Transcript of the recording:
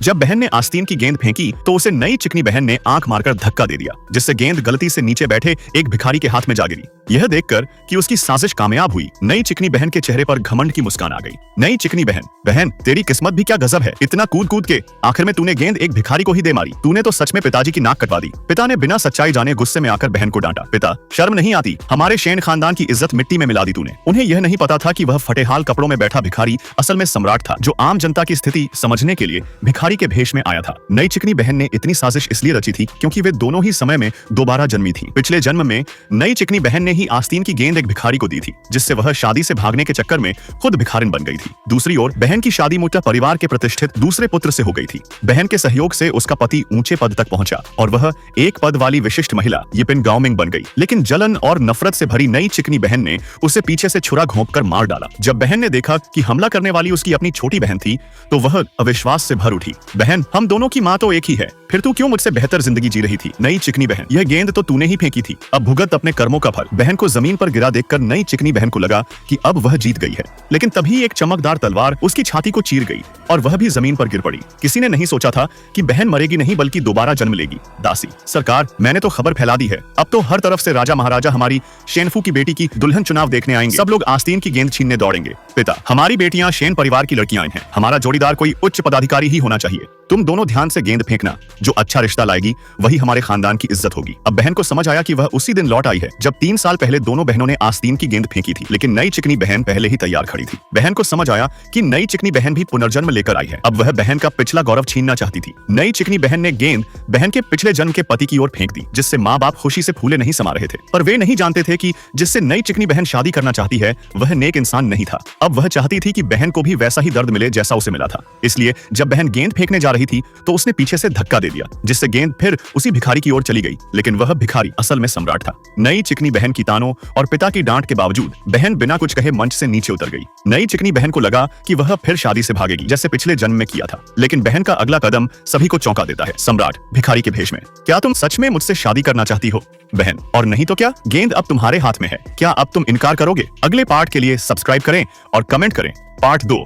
जब बहन ने आस्तीन की गेंद फेंकी तो उसे नई चिकनी बहन ने आंख मारकर धक्का दे दिया, जिससे गेंद गलती से नीचे बैठे एक भिखारी के हाथ में जा गिरी। यह देखकर कि उसकी साजिश कामयाब हुई, नई चिकनी बहन के चेहरे पर घमंड की मुस्कान आ गई। नई चिकनी बहन, बहन तेरी किस्मत भी क्या गजब है, इतना कूद कूद के आखिर में तूने गेंद एक भिखारी को ही दे मारी। तूने तो सच में पिताजी की नाक कटवा दी। पिता ने बिना सच्चाई जाने गुस्से में आकर बहन को डांटा। पिता, शर्म नहीं आती, हमारे शेन खानदान की इज्जत मिट्टी में मिला दी तूने। उन्हें यह नहीं पता था कि वह फटेहाल कपड़ों में बैठा भिखारी असल में सम्राट था, जो आम जनता की स्थिति समझने के लिए भिखारी के भेष में आया था। नई चिकनी बहन ने इतनी साजिश इसलिए रची थी क्योंकि वे दोनों ही समय में दोबारा जन्मी थी। पिछले जन्म में नई चिकनी बहन ने ही आस्तीन की गेंद एक भिखारी को दी थी, जिससे वह शादी से भागने के चक्कर में खुद भिखारिन बन गई थी। दूसरी ओर बहन की शादी मुद्दा परिवार के प्रतिष्ठित दूसरे पुत्र से हो गई थी। बहन के सहयोग से उसका पति ऊंचे पद तक पहुंचा और वह एक पद वाली विशिष्ट महिला यिपिन गाओमिंग बन गई। लेकिन जलन और नफरत से भरी नई चिकनी बहन ने उसे पीछे से छुरा घोंपकर मार डाला। जब बहन ने देखा कि हमला करने वाली उसकी अपनी छोटी बहन थी तो वह अविश्वास से भर उठी। बहन, हम दोनों की माँ तो एक ही है, फिर तू क्यों मुझसे बेहतर जिंदगी जी रही थी? नई चिकनी बहन, यह गेंद तो तूने ही फेंकी थी, अब भुगत अपने कर्मों का फल। बहन को जमीन पर गिरा देखकर नई चिकनी बहन को लगा कि अब वह जीत गई है, लेकिन तभी एक चमकदार तलवार उसकी छाती को चीर गई और वह भी जमीन पर गिर पड़ी। किसी ने नहीं सोचा था कि बहन मरेगी नहीं बल्कि दोबारा जन्म लेगी। दासी, सरकार, मैंने तो खबर फैला दी है, अब तो हर तरफ से राजा महाराजा हमारी शेनफू की बेटी की दुल्हन चुनाव देखने आएंगे। सब लोग आस्तीन की गेंद छीनने दौड़ेंगे। पिता, हमारी बेटियां शेन परिवार की लड़कियां हैं, हमारा जोड़ीदार कोई उच्च पदाधिकारी ही होना चाहिए। तुम दोनों ध्यान से गेंद फेंकना, जो अच्छा रिश्ता लाएगी वही हमारे खानदान की इज्जत होगी। अब बहन को समझ आया कि वह उसी दिन लौट आई है जब 3 साल पहले दोनों बहनों ने आस्तीन की गेंद फेंकी थी, लेकिन नई चिकनी बहन पहले ही तैयार खड़ी थी। बहन को समझ आया कि नई चिकनी बहन भी पुनर्जन्म लेकर आई है। अब वह बहन का पिछला गौरव छीनना चाहती थी। नई चिकनी बहन ने गेंद बहन के पिछले जन्म के पति की ओर फेंक दी, जिससे माँ बाप खुशी से फूले नहीं समा रहे थे। पर वे नहीं जानते थे कि जिससे नई चिकनी बहन शादी करना चाहती है वह नेक इंसान नहीं था। अब वह चाहती थी कि बहन को भी वैसा ही दर्द मिले जैसा उसे मिला था। इसलिए जब बहन गेंद फेंकने जा रही थी तो उसने पीछे से धक्का दे दिया, जिससे गेंद फिर उसी भिखारी की ओर चली गई। लेकिन वह भिखारी असल में सम्राट था। नई चिकनी बहन की तानों और पिता की डांट के बावजूद बहन बिना कुछ कहे मंच से नीचे उतर गई। नई चिकनी बहन को लगा कि वह फिर शादी से भागेगी जैसे पिछले जन्म में किया था, लेकिन बहन का अगला कदम सभी को चौंका देता है। सम्राट भिखारी के भेष में, क्या तुम सच में मुझसे शादी करना चाहती हो? बहन, और नहीं तो क्या, गेंद अब तुम्हारे हाथ में है, क्या अब तुम इनकार करोगे? अगले पार्ट के लिए सब्सक्राइब करें और कमेंट करें। पार्ट 2।